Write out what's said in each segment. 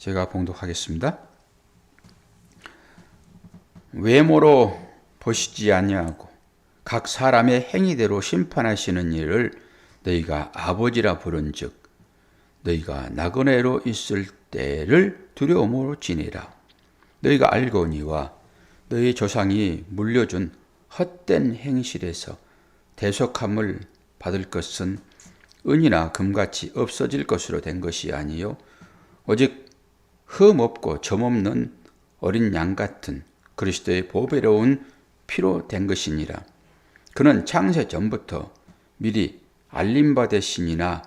제가 봉독하겠습니다. 외모로 보시지 아니하고 각 사람의 행위대로 심판하시는 이를 너희가 아버지라 부른즉 너희가 나그네로 있을 때를 두려움으로 지니라. 너희가 알거니와 너희 조상이 물려준 헛된 행실에서 대속함을 받을 것은 은이나 금같이 없어질 것으로 된 것이 아니요 오직 흠없고 점없는 어린 양 같은 그리스도의 보배로운 피로 된 것이니라. 그는 창세 전부터 미리 알림받으시니나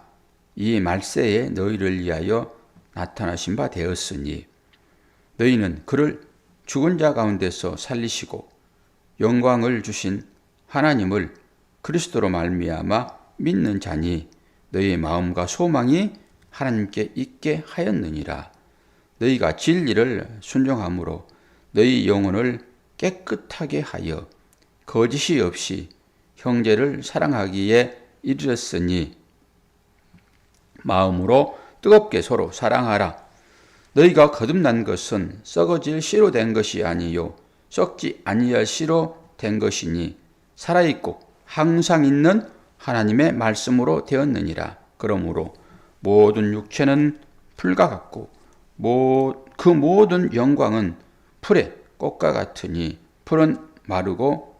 이 말세에 너희를 위하여 나타나신 바 되었으니 너희는 그를 죽은 자 가운데서 살리시고 영광을 주신 하나님을 그리스도로 말미암아 믿는 자니 너희의 마음과 소망이 하나님께 있게 하였느니라. 너희가 진리를 순종함으로 너희 영혼을 깨끗하게 하여 거짓이 없이 형제를 사랑하기에 이르렀으니 마음으로 뜨겁게 서로 사랑하라. 너희가 거듭난 것은 썩어질 씨로 된 것이 아니요 썩지 아니할 씨로 된 것이니 살아있고 항상 있는 하나님의 말씀으로 되었느니라. 그러므로 모든 육체는 풀과 같고 그 모든 영광은 풀의 꽃과 같으니 풀은 마르고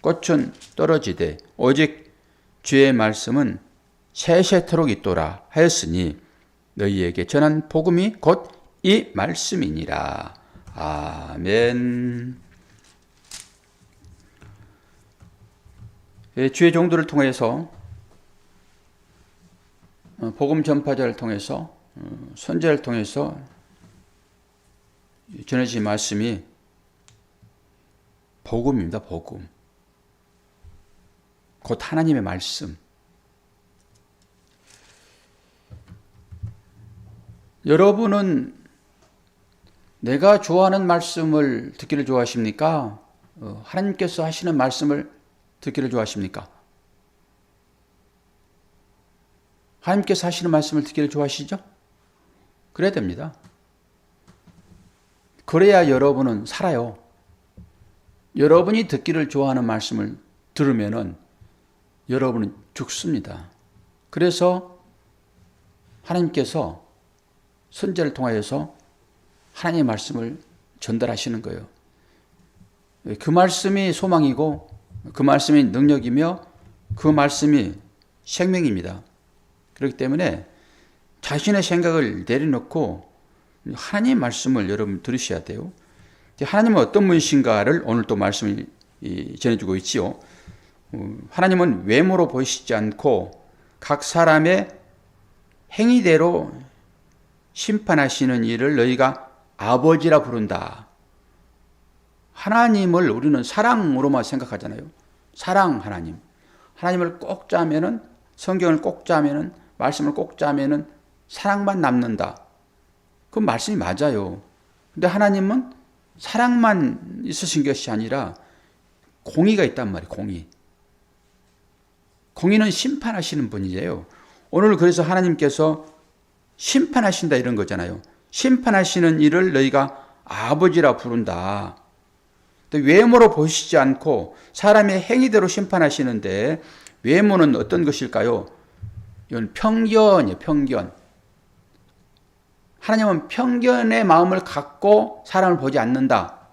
꽃은 떨어지되 오직 주의 말씀은 세세토록 있도라 하였으니 너희에게 전한 복음이 곧 이 말씀이니라. 아멘. 주의 종들을 통해서 복음 전파자를 통해서 선지자를 통해서 전해진 말씀이 복음입니다. 복음. 곧 하나님의 말씀. 여러분은 내가 좋아하는 말씀을 듣기를 좋아하십니까? 하나님께서 하시는 말씀을 듣기를 좋아하십니까? 하나님께서 하시는 말씀을 듣기를 좋아하시죠? 그래야 됩니다. 그래야 여러분은 살아요. 여러분이 듣기를 좋아하는 말씀을 들으면은 여러분은 죽습니다. 그래서 하나님께서 선지자를 통하여서 하나님의 말씀을 전달하시는 거예요. 그 말씀이 소망이고 그 말씀이 능력이며 그 말씀이 생명입니다. 그렇기 때문에 자신의 생각을 내려놓고 하나님의 말씀을 여러분 들으셔야 돼요. 하나님은 어떤 분이신가를 오늘 또 말씀을 전해주고 있지요. 하나님은 외모로 보이시지 않고 각 사람의 행위대로 심판하시는 이를 너희가 아버지라 부른다. 하나님을 우리는 사랑으로만 생각하잖아요. 사랑 하나님. 하나님을 꼭 짜면은, 성경을 꼭 짜면은, 말씀을 꼭 짜면은 사랑만 남는다. 그 말씀이 맞아요. 근데 하나님은 사랑만 있으신 것이 아니라 공의가 있단 말이에요. 공의. 공의는 심판하시는 분이에요. 오늘 그래서 하나님께서 심판하신다 이런 거잖아요. 심판하시는 이를 너희가 아버지라 부른다. 외모로 보시지 않고 사람의 행위대로 심판하시는데 외모는 어떤 것일까요? 이건 편견이에요. 편견. 하나님은 편견의 마음을 갖고 사람을 보지 않는다.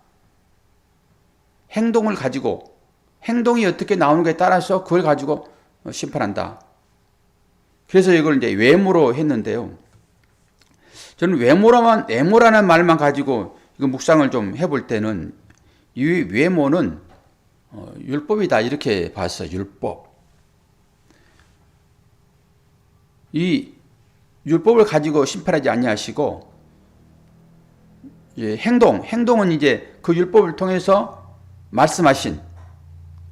행동을 가지고 행동이 어떻게 나오는가에 따라서 그걸 가지고 심판한다. 그래서 이걸 이제 외모로 했는데요. 저는 외모라는 말만 가지고 이거 묵상을 좀 해볼 때는 이 외모는 율법이다 이렇게 봤어요. 율법. 이 율법을 가지고 심판하지 아니하시고 행동은 이제 그 율법을 통해서 말씀하신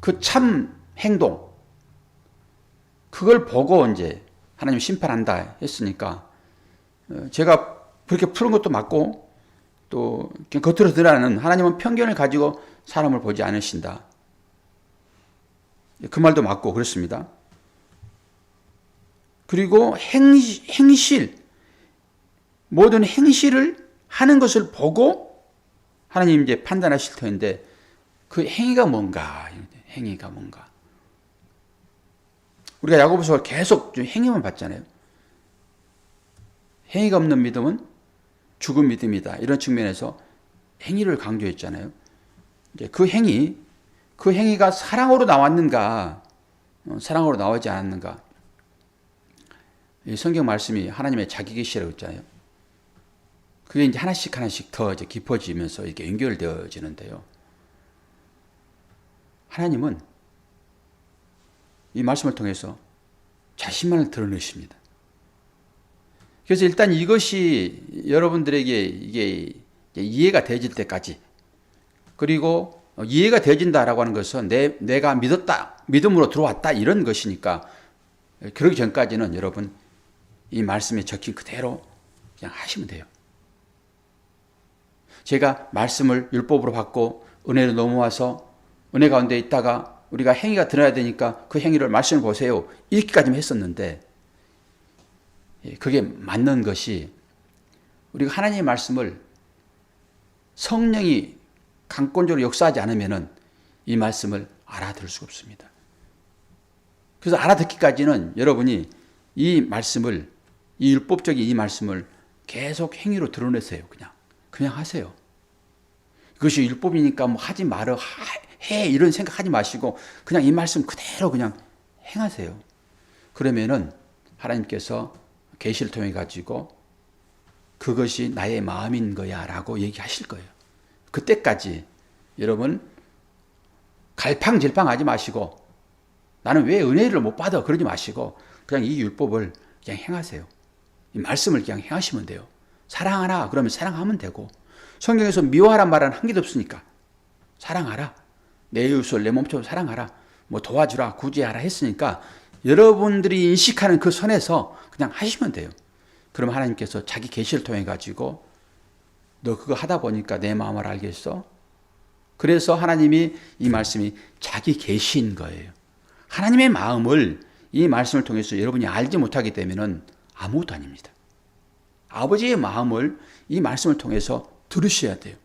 그 참 행동 그걸 보고 이제 하나님 심판한다 했으니까 제가 그렇게 푸는 것도 맞고 또 겉으로 드러나는 하나님은 편견을 가지고 사람을 보지 않으신다. 그 말도 맞고 그렇습니다. 그리고 행실 모든 행실을 하는 것을 보고 하나님 이제 판단하실 터인데 그 행위가 뭔가, 행위가 뭔가. 우리가 야고보서 계속 행위만 봤잖아요. 행위가 없는 믿음은 죽은 믿음이다. 이런 측면에서 행위를 강조했잖아요. 이제 그 행위가 사랑으로 나왔는가, 사랑으로 나오지 않았는가. 이 성경 말씀이 하나님의 자기 계시라고 했잖아요. 그게 이제 하나씩 더 이제 깊어지면서 이렇게 연결되어지는데요. 하나님은 이 말씀을 통해서 자신만을 드러내십니다. 그래서 일단 이것이 여러분들에게 이게 이해가 되어질 때까지, 그리고 이해가 되어진다라고 하는 것은 내가 믿었다, 믿음으로 들어왔다 이런 것이니까 그러기 전까지는 여러분 이 말씀에 적힌 그대로 그냥 하시면 돼요. 제가 말씀을 율법으로 받고 은혜로 넘어와서 은혜 가운데 있다가 우리가 행위가 드러나야 되니까 그 행위를 말씀을 보세요. 이렇게까지만 했었는데 그게 맞는 것이 우리가 하나님의 말씀을 성령이 강권적으로 역사하지 않으면 이 말씀을 알아들을 수가 없습니다. 그래서 알아듣기까지는 여러분이 이 말씀을, 이 율법적인 이 말씀을 계속 행위로 드러내세요. 그냥 하세요. 그것이 율법이니까 뭐 하지 말어, 해 이런 생각하지 마시고 그냥 이 말씀 그대로 그냥 행하세요. 그러면은 하나님께서 계시를 통해 가지고 그것이 나의 마음인 거야 라고 얘기하실 거예요. 그때까지 여러분 갈팡질팡하지 마시고 나는 왜 은혜를 못 받아 그러지 마시고 그냥 이 율법을 그냥 행하세요. 이 말씀을 그냥 행하시면 돼요. 사랑하라 그러면 사랑하면 되고, 성경에서 미워하란 말은 한 개도 없으니까 사랑하라, 내 이웃을 내 몸처럼 사랑하라, 뭐 도와주라, 구제하라 했으니까 여러분들이 인식하는 그 선에서 그냥 하시면 돼요. 그럼 하나님께서 자기 계시를 통해 가지고 너 그거 하다 보니까 내 마음을 알겠어? 그래서 하나님이 이 말씀이 자기 계시인 거예요. 하나님의 마음을 이 말씀을 통해서 여러분이 알지 못하게 되면 아무것도 아닙니다. 아버지의 마음을 이 말씀을 통해서 들으셔야 돼요.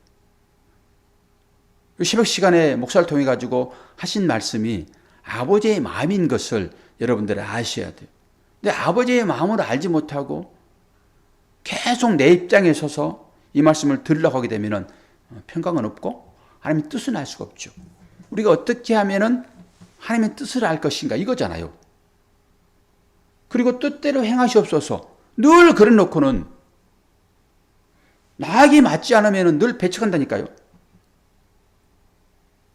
새벽 시간에 목사를 통해 가지고 하신 말씀이 아버지의 마음인 것을 여러분들이 아셔야 돼요. 근데 아버지의 마음을 알지 못하고 계속 내 입장에 서서 이 말씀을 들으려고 하게 되면 평강은 없고 하나님의 뜻은 알 수가 없죠. 우리가 어떻게 하면은 하나님의 뜻을 알 것인가 이거잖아요. 그리고 뜻대로 행하시옵소서 늘 그래 놓고는 나에게 맞지 않으면 늘 배척한다니까요.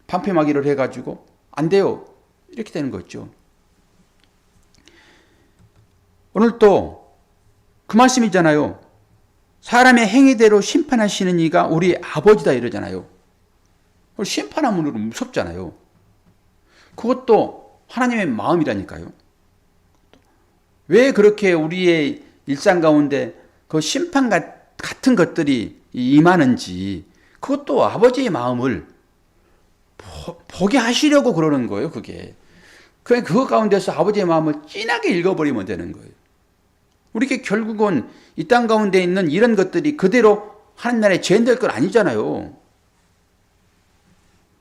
방패막이를 해가지고 안 돼요 이렇게 되는 거죠. 오늘 또 그 말씀이잖아요. 사람의 행위대로 심판하시는 이가 우리 아버지다 이러잖아요. 심판하면 무섭잖아요. 그것도 하나님의 마음이라니까요. 왜 그렇게 우리의 일상 가운데 그 심판 같은 것들이 임하는지 그것도 아버지의 마음을 보게 하시려고 그러는 거예요. 그게 그 가운데서 아버지의 마음을 진하게 읽어버리면 되는 거예요. 우리게 결국은 이 땅 가운데 있는 이런 것들이 그대로 하나님 나라에 죄인될 건 아니잖아요.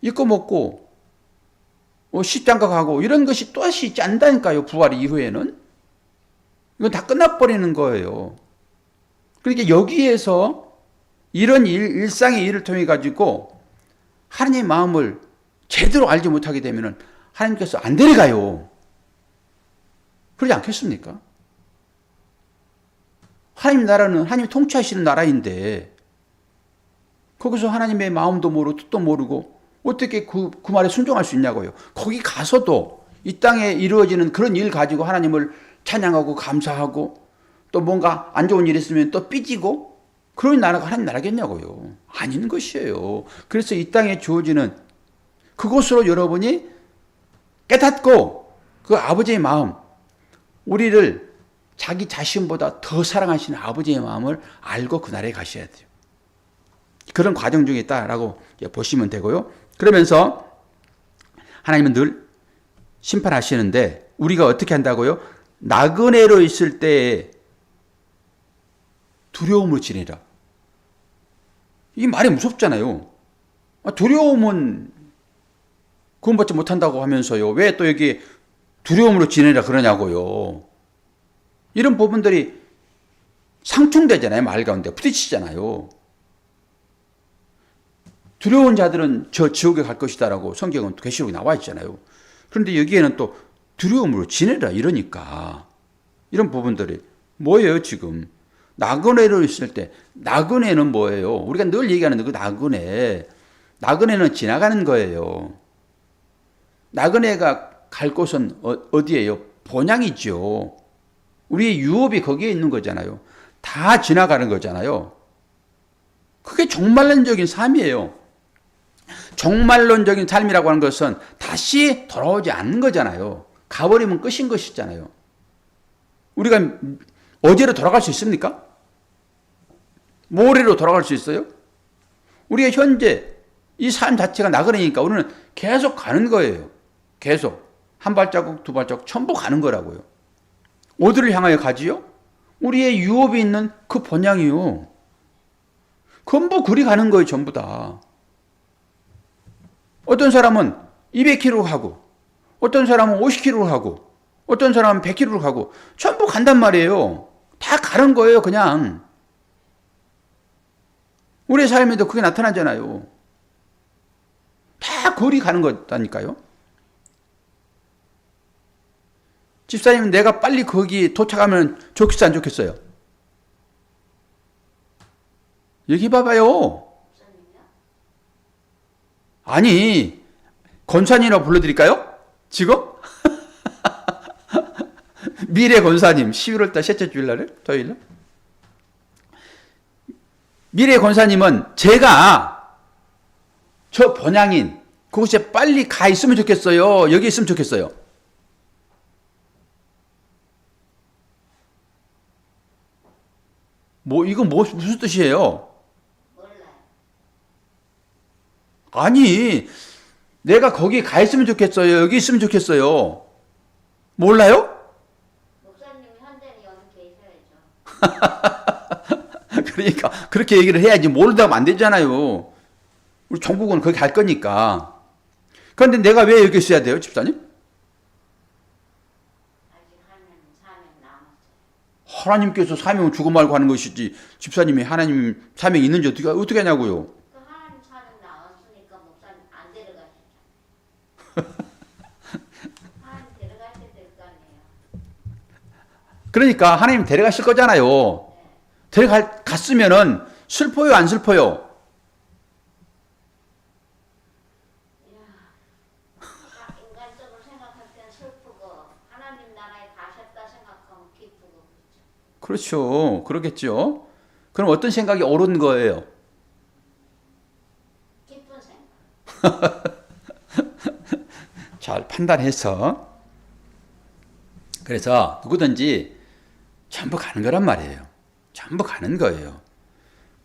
입고 먹고 십장가 가고 이런 것이 또다시 있지 않다니까요. 부활 이후에는 이건 다 끝나버리는 거예요. 그러니까 여기에서 이런 일상의 일을 통해 가지고 하나님의 마음을 제대로 알지 못하게 되면 하나님께서 안 데려가요. 그러지 않겠습니까? 하나님 나라는 하나님이 통치하시는 나라인데 거기서 하나님의 마음도 모르고 뜻도 모르고 어떻게 그 말에 순종할 수 있냐고요. 거기 가서도 이 땅에 이루어지는 그런 일 가지고 하나님을 찬양하고 감사하고 또 뭔가 안 좋은 일이 있으면 또 삐지고 그런 나라가 하나님 나라겠냐고요. 아닌 것이에요. 그래서 이 땅에 주어지는 그것으로 여러분이 깨닫고 그 아버지의 마음, 우리를 자기 자신보다 더 사랑하시는 아버지의 마음을 알고 그 나라에 가셔야 돼요. 그런 과정 중에 있다라고 보시면 되고요. 그러면서 하나님은 늘 심판하시는데 우리가 어떻게 한다고요? 나그네로 있을 때에 두려움으로 지내라. 이 말이 무섭잖아요. 두려움은 구원받지 못한다고 하면서요. 왜 또 여기 두려움으로 지내라 그러냐고요. 이런 부분들이 상충되잖아요. 말 가운데 부딪히잖아요. 두려운 자들은 저 지옥에 갈 것이다라고 성경은 계시록에 나와 있잖아요. 그런데 여기에는 또 두려움으로 지내라 이러니까 이런 부분들이 뭐예요 지금? 나그네로 있을 때 나그네는 뭐예요? 우리가 늘 얘기하는 그 나그네. 나그네는 지나가는 거예요. 나그네가 갈 곳은 어디예요? 본향이죠. 우리의 유업이 거기에 있는 거잖아요. 다 지나가는 거잖아요. 그게 종말론적인 삶이에요. 종말론적인 삶이라고 하는 것은 다시 돌아오지 않는 거잖아요. 가버리면 끝인 것이잖아요. 우리가 어제로 돌아갈 수 있습니까? 모레로 돌아갈 수 있어요? 우리가 현재 이 삶 자체가 나그네니까 우리는 계속 가는 거예요. 계속. 한 발자국, 두 발자국 전부 가는 거라고요. 어디를 향하여 가지요? 우리의 유업이 있는 그 본향이요. 전부 그리 가는 거예요. 전부 다. 어떤 사람은 200km 가고 어떤 사람은 50km 가고 어떤 사람은 100km 가고 전부 간단 말이에요. 다 가는 거예요. 그냥. 우리의 삶에도 그게 나타나잖아요. 다 거리 가는 거다니까요. 집사님 내가 빨리 거기 도착하면 좋겠어 안 좋겠어요? 여기 봐봐요. 아니 권사님이라고 불러드릴까요? 지금? 미래 권사님 11월달 셋째 주일날에 토요일날 미래 권사님은 제가 저 본향인 그곳에 빨리 가 있으면 좋겠어요? 여기 있으면 좋겠어요? 이건 무슨 뜻이에요? 아니, 내가 거기 가 있으면 좋겠어요? 여기 있으면 좋겠어요? 몰라요? 목사님이 현재는 여기 계셔야죠. 그러니까 그렇게 얘기를 해야지 모른다고 하면 안 되잖아요. 우리 종국은 거기 갈 거니까. 그런데 내가 왜 여기 있어야 돼요, 집사님? 아직 사명 남았어요. 하나님께서 사명을 주고 말고 하는 것이지 집사님이 하나님 사명이 있는지 어떻게 하냐고요. 그 하나님 사명 나왔으니까 목사님 안 데려가시죠. 하나님 데려가셔야 될 거 아니에요. 그러니까 하나님 데려가실 거잖아요. 데려갔으면은 슬퍼요, 안 슬퍼요? 인간적으로 생각할 땐 슬프고 하나님 나라에 가셨다 생각하면 기쁘고 그렇죠. 그렇죠. 그러겠죠. 그럼 어떤 생각이 옳은 거예요? 기쁜 생각. 잘 판단해서. 그래서 누구든지 전부 가는 거란 말이에요. 전부 가는 거예요.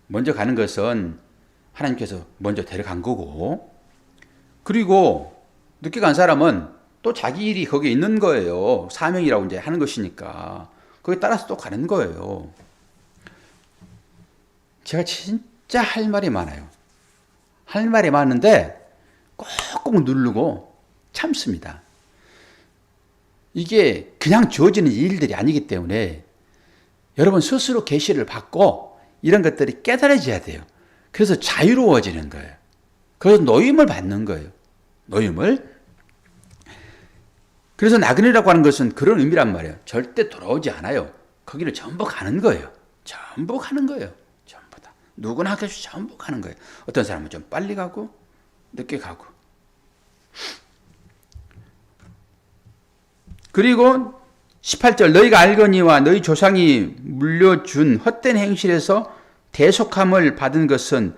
먼저 가는 것은 하나님께서 먼저 데려간 거고, 그리고 늦게 간 사람은 또 자기 일이 거기에 있는 거예요. 사명이라고 이제 하는 것이니까. 거기에 따라서 또 가는 거예요. 제가 진짜 할 말이 많아요. 할 말이 많은데 꼭꼭 누르고 참습니다. 이게 그냥 주어지는 일들이 아니기 때문에 여러분 스스로 계시를 받고 이런 것들이 깨달아져야 돼요. 그래서 자유로워지는 거예요. 그래서 노임을 받는 거예요. 노임을. 그래서 나그네라고 하는 것은 그런 의미란 말이에요. 절대 돌아오지 않아요. 거기를 전부 가는 거예요. 전부 가는 거예요. 전부 다. 누구나 하겠지 전부 가는 거예요. 어떤 사람은 좀 빨리 가고 늦게 가고. 그리고 18절 너희가 알거니와 너희 조상이 물려준 헛된 행실에서 대속함을 받은 것은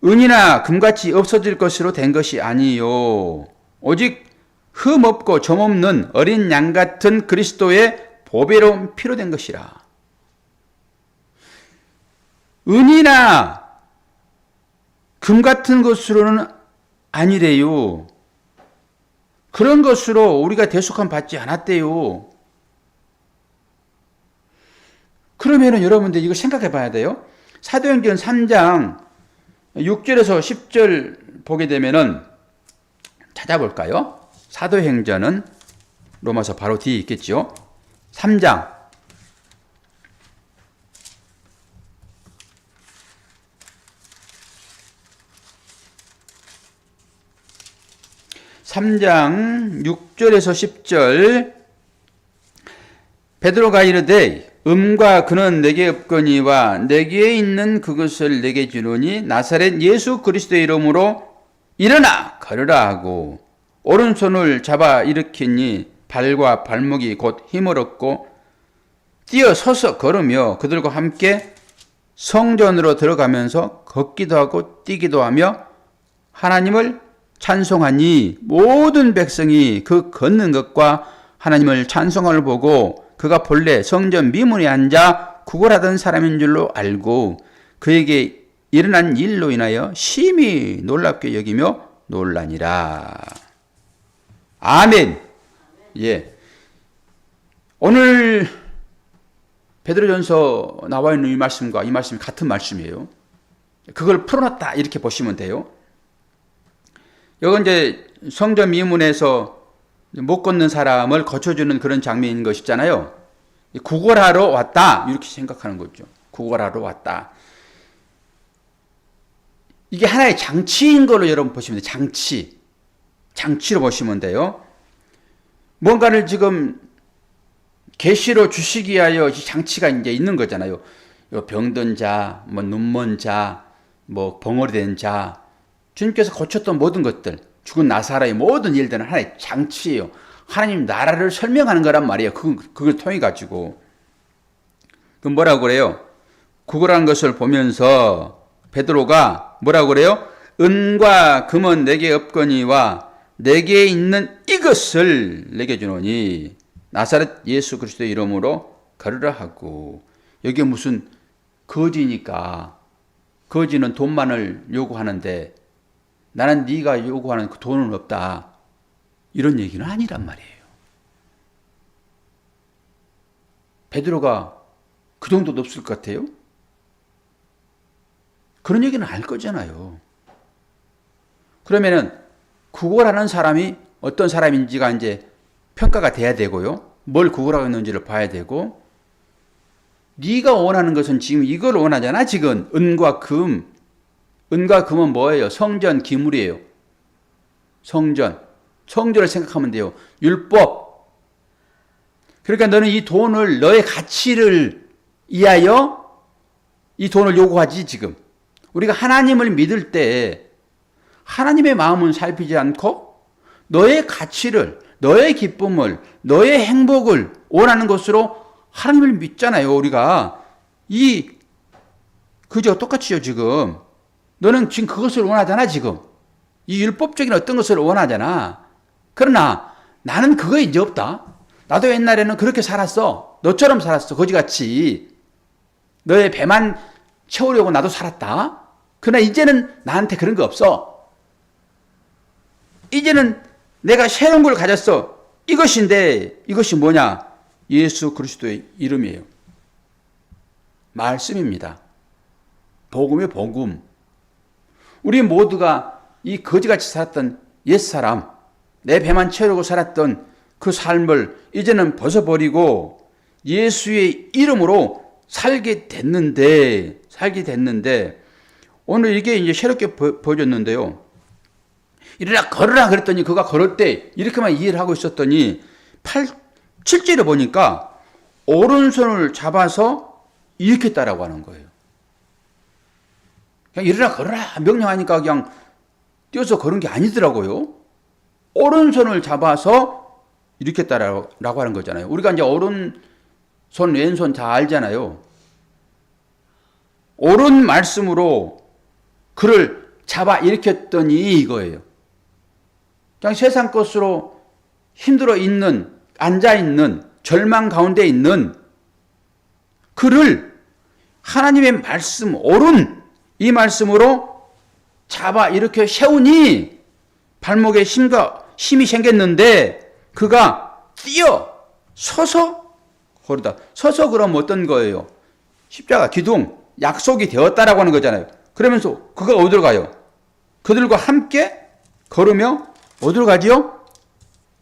은이나 금같이 없어질 것으로 된 것이 아니요 오직 흠 없고 점 없는 어린 양 같은 그리스도의 보배로운 피로 된 것이라. 은이나 금 같은 것으로는 아니래요. 그런 것으로 우리가 대속함 받지 않았대요. 그러면은 여러분들 이거 생각해 봐야 돼요. 사도행전 3장 6절에서 10절 보게 되면은 찾아볼까요? 사도행전은 로마서 바로 뒤에 있겠죠. 3장 6절에서 10절 베드로가 이르되 음과 그는 내게 없거니와 내게 있는 그것을 내게 주노니 나사렛 예수 그리스도의 이름으로 일어나 걸으라 하고 오른손을 잡아 일으키니 발과 발목이 곧 힘을 얻고 뛰어 서서 걸으며 그들과 함께 성전으로 들어가면서 걷기도 하고 뛰기도 하며 하나님을 찬송하니 모든 백성이 그 걷는 것과 하나님을 찬송함을 보고 그가 본래 성전 미문에 앉아 구걸하던 사람인 줄로 알고 그에게 일어난 일로 인하여 심히 놀랍게 여기며 놀라니라. 아멘. 예. 오늘 베드로전서 나와 있는 이 말씀과 이 말씀이 같은 말씀이에요. 그걸 풀어놨다 이렇게 보시면 돼요. 이건 이제 성전 미문에서 못 걷는 사람을 거쳐주는 그런 장면인 것이잖아요. 구걸하러 왔다 이렇게 생각하는 거죠. 구걸하러 왔다. 이게 하나의 장치인 걸로 여러분 보시면 돼요. 장치로 보시면 돼요. 뭔가를 지금 계시로 주시기 위하여 장치가 이제 있는 거잖아요. 병든 자, 뭐 눈먼 자, 뭐 벙어리 된 자, 주님께서 고쳤던 모든 것들, 죽은 나사로의 모든 일들은 하나의 장치예요. 하나님 나라를 설명하는 거란 말이에요. 그걸 통해 가지고. 그 뭐라고 그래요? 구걸하는 것을 보면서 베드로가 뭐라고 그래요? 은과 금은 내게 없거니와 내게 있는 이것을 내게 주노니 나사렛 예수 그리스도의 이름으로 걸으라 하고. 여기 무슨 거지니까 거지는 돈만을 요구하는데 나는 네가 요구하는 그 돈은 없다. 이런 얘기는 아니란 말이에요. 베드로가 그 정도도 없을 것 같아요? 그런 얘기는 알 거잖아요. 그러면은 구걸하는 사람이 어떤 사람인지가 이제 평가가 돼야 되고요. 뭘 구걸하고 있는지를 봐야 되고, 네가 원하는 것은 지금 이걸 원하잖아. 지금 은과 금. 은과 금은 뭐예요? 성전 기물이에요. 성전을 생각하면 돼요. 율법. 그러니까 너는 이 돈을 너의 가치를 위하여 이 돈을 요구하지 지금. 우리가 하나님을 믿을 때 하나님의 마음은 살피지 않고 너의 가치를, 너의 기쁨을, 너의 행복을 원하는 것으로 하나님을 믿잖아요. 우리가 그죠? 똑같이요 지금. 너는 지금 그것을 원하잖아 지금. 이 율법적인 어떤 것을 원하잖아. 그러나 나는 그거 이제 없다. 나도 옛날에는 그렇게 살았어. 너처럼 살았어. 거지같이. 너의 배만 채우려고 나도 살았다. 그러나 이제는 나한테 그런 거 없어. 이제는 내가 새로운 걸 가졌어. 이것인데 이것이 뭐냐? 예수 그리스도의 이름이에요. 말씀입니다. 복음의 복음. 우리 모두가 이 거지같이 살았던 옛사람, 내 배만 채우려고 살았던 그 삶을 이제는 벗어버리고 예수의 이름으로 살게 됐는데 오늘 이게 이제 새롭게 보여졌는데요. 일어나 걸으라 그랬더니 그가 걸을 때 이렇게만 이해를 하고 있었더니 7절에 보니까 오른손을 잡아서 일으켰다라고 하는 거예요. 그냥 일어나 걸으라 명령하니까 그냥 뛰어서 걸은 게 아니더라고요. 오른손을 잡아서 일으켰다라고 하는 거잖아요. 우리가 이제 오른손, 왼손 다 알잖아요. 옳은 말씀으로 그를 잡아 일으켰더니 이거예요. 그냥 세상 것으로 힘들어 있는, 앉아 있는, 절망 가운데 있는 그를 하나님의 말씀, 옳은 이 말씀으로 잡아 이렇게 세우니 발목에 힘이 생겼는데 그가 뛰어 서서 걸으다. 서서 그럼 어떤 거예요? 십자가, 기둥, 약속이 되었다라고 하는 거잖아요. 그러면서 그가 어디로 가요? 그들과 함께 걸으며 어디로 가지요?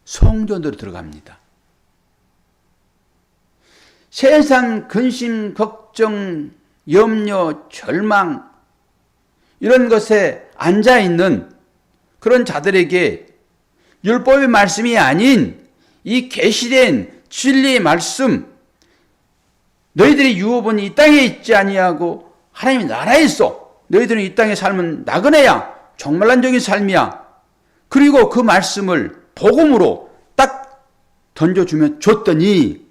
성전으로 들어갑니다. 세상 근심, 걱정, 염려, 절망 이런 것에 앉아있는 그런 자들에게 율법의 말씀이 아닌 이 계시된 진리의 말씀, 너희들의 유업은 이 땅에 있지 아니하고 하나님의 나라에 있어. 너희들은 이 땅의 삶은 나그네야. 종말론적인 삶이야. 그리고 그 말씀을 복음으로 딱 던져주면 줬더니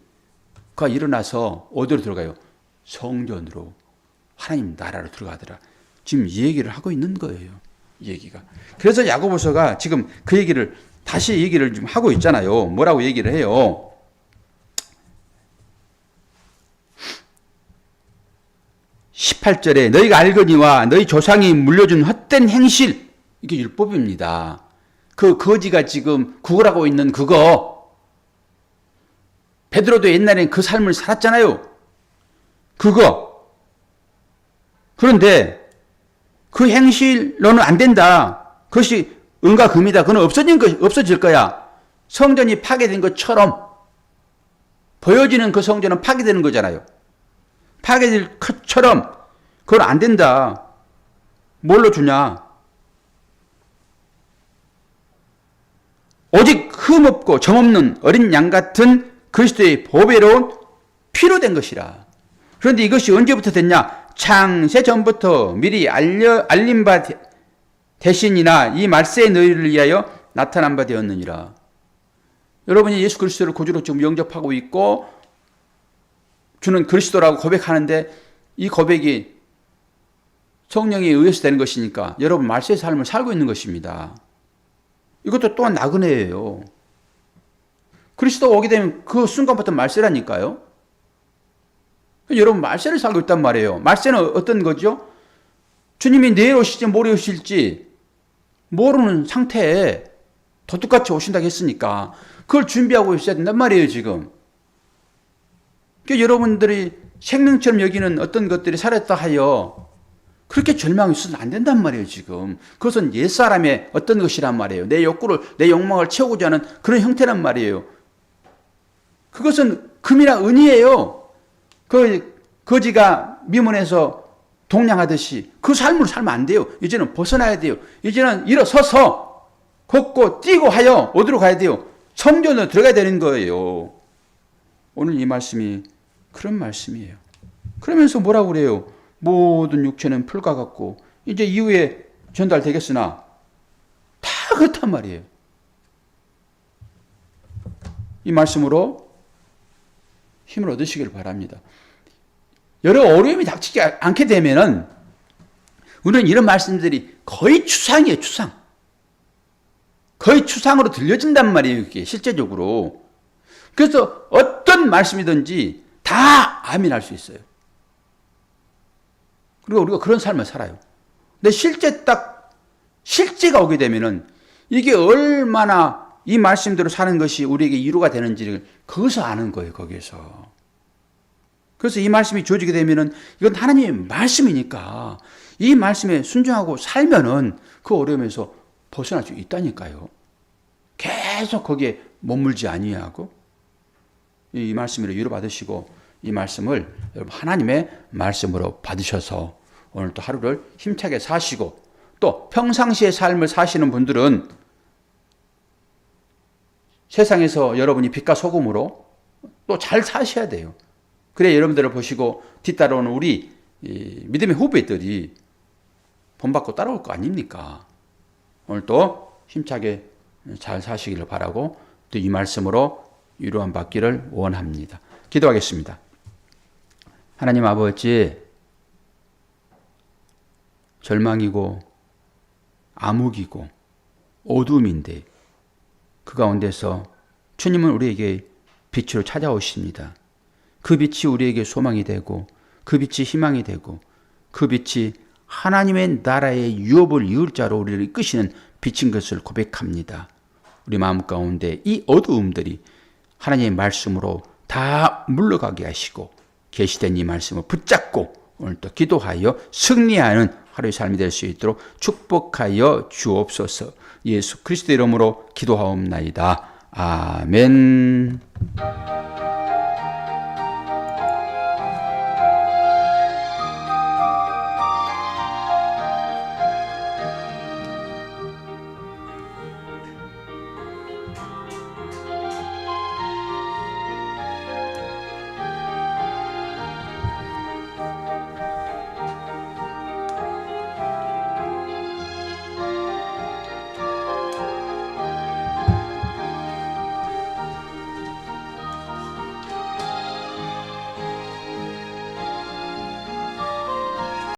그가 일어나서 어디로 들어가요? 성전으로, 하나님 나라로 들어가더라. 지금 이 얘기를 하고 있는 거예요. 이 얘기가. 그래서 야고보서가 지금 그 얘기를 다시 얘기를 좀 하고 있잖아요. 뭐라고 얘기를 해요? 18절에 너희가 알거니와 너희 조상이 물려준 헛된 행실, 이게 율법입니다. 그 거지가 지금 구걸하고 있는 그거, 베드로도 옛날엔 그 삶을 살았잖아요. 그거. 그런데 그 행실로는 안 된다. 그것이 은과 금이다. 그건 없어질 거야. 성전이 파괴된 것처럼 보여지는 그 성전은 파괴되는 거잖아요. 파괴될 것처럼 그건 안 된다. 뭘로 주냐? 오직 흠없고 점없는 어린 양 같은 그리스도의 보배로운 피로 된 것이라. 그런데 이것이 언제부터 됐냐? 창세 전부터 미리 알림 바 대신이나 이 말세의 너희를 위하여 나타난 바 되었느니라. 여러분이 예수 그리스도를 구주로 지금 영접하고 있고 주는 그리스도라고 고백하는데 이 고백이 성령에 의해서 되는 것이니까 여러분 말세의 삶을 살고 있는 것입니다. 이것도 또한 나그네예요. 그리스도가 오게 되면 그 순간부터 말세라니까요. 여러분 말세를 살고 있단 말이에요. 말세는 어떤 거죠? 주님이 내일 오실지 모레 오실지 모르는 상태에 도둑같이 오신다고 했으니까 그걸 준비하고 있어야 된단 말이에요. 지금. 그러니까 여러분들이 생명처럼 여기는 어떤 것들이 살았다 하여 그렇게 절망이 있어서는 안 된단 말이에요. 지금. 그것은 옛사람의 어떤 것이란 말이에요. 내 욕구를, 내 욕망을 채우고자 하는 그런 형태란 말이에요. 그것은 금이나 은이에요. 그 거지가 미문에서 동냥하듯이 그 삶으로 살면 안 돼요. 이제는 벗어나야 돼요. 이제는 일어서서 걷고 뛰고 하여 어디로 가야 돼요? 성전으로 들어가야 되는 거예요. 오늘 이 말씀이 그런 말씀이에요. 그러면서 뭐라고 그래요? 모든 육체는 풀과 같고 이제 이후에 전달되겠으나 다 그렇단 말이에요. 이 말씀으로 힘을 얻으시길 바랍니다. 여러 어려움이 닥치지 않게 되면은 우리는 이런 말씀들이 거의 추상이에요. 추상. 거의 추상으로 들려진단 말이에요. 이게 실제적으로. 그래서 어떤 말씀이든지 다 아멘할 수 있어요. 그리고 우리가 그런 삶을 살아요. 근데 실제가 오게 되면은 이게 얼마나 이 말씀대로 사는 것이 우리에게 이루가 되는지를 거기서 아는 거예요. 거기에서. 그래서 이 말씀이 주어지게 되면은 이건 하나님의 말씀이니까 이 말씀에 순종하고 살면은 그 어려움에서 벗어날 수 있다니까요. 계속 거기에 머물지 아니하고 이 말씀으로 위로받으시고 이 말씀을 여러분 하나님의 말씀으로 받으셔서 오늘 또 하루를 힘차게 사시고 또 평상시의 삶을 사시는 분들은 세상에서 여러분이 빛과 소금으로 또 잘 사셔야 돼요. 그래 여러분들을 보시고 뒤따라오는 우리 믿음의 후배들이 본받고 따라올 거 아닙니까? 오늘 또 힘차게 잘 사시기를 바라고 또 이 말씀으로 위로함 받기를 원합니다. 기도하겠습니다. 하나님 아버지, 절망이고 암흑이고 어둠인데 그 가운데서 주님은 우리에게 빛으로 찾아오십니다. 그 빛이 우리에게 소망이 되고 그 빛이 희망이 되고 그 빛이 하나님의 나라의 유업을 이을 자로 우리를 이끄시는 빛인 것을 고백합니다. 우리 마음 가운데 이 어두움들이 하나님의 말씀으로 다 물러가게 하시고 계시된 이 말씀을 붙잡고 오늘 또 기도하여 승리하는 하루의 삶이 될 수 있도록 축복하여 주옵소서. 예수 그리스도 이름으로 기도하옵나이다. 아멘.